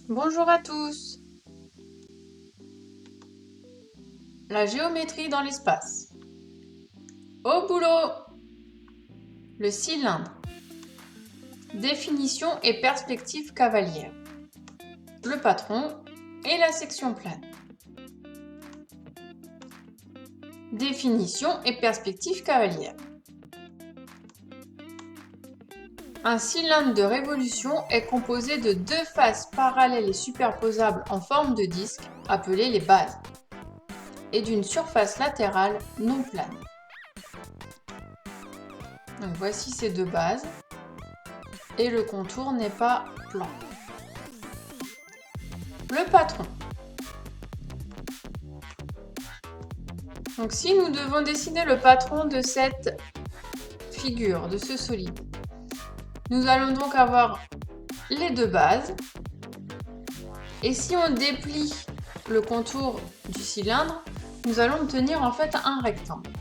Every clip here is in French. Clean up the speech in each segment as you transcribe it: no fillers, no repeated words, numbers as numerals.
Bonjour à tous! La géométrie dans l'espace. Au boulot! Le cylindre. Définition et perspective cavalière. Le patron et la section plane. Définition et perspective cavalière. Un cylindre de révolution est composé de deux faces parallèles et superposables en forme de disque, appelées les bases, et d'une surface latérale non plane. Donc voici ces deux bases, et le contour n'est pas plan. Le patron. Donc si nous devons dessiner le patron de cette figure, de ce solide, nous allons donc avoir les deux bases. Et si on déplie le contour du cylindre, nous allons obtenir en fait un rectangle.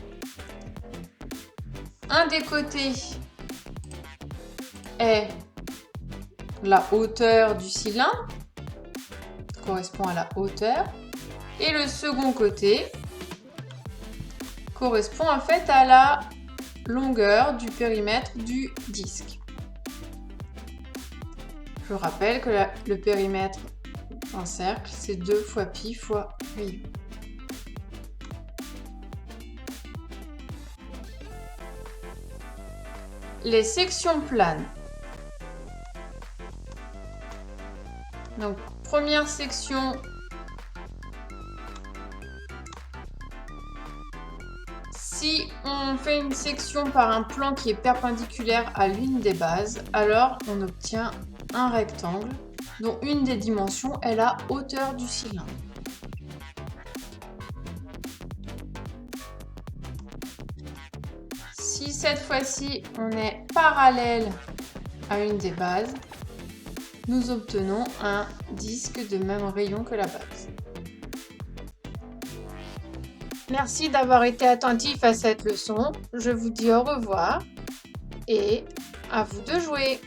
Un des côtés est la hauteur du cylindre, correspond à la hauteur, et le second côté correspond en fait à la longueur du périmètre du disque. Je rappelle que le périmètre d'un cercle, c'est 2 fois pi fois rayon. Les sections planes. Donc, première section, si on fait une section par un plan qui est perpendiculaire à l'une des bases, alors on obtient un rectangle dont une des dimensions est la hauteur du cylindre. Si cette fois-ci on est parallèle à une des bases, nous obtenons un disque de même rayon que la base. Merci d'avoir été attentif à cette leçon. Je vous dis au revoir et à vous de jouer.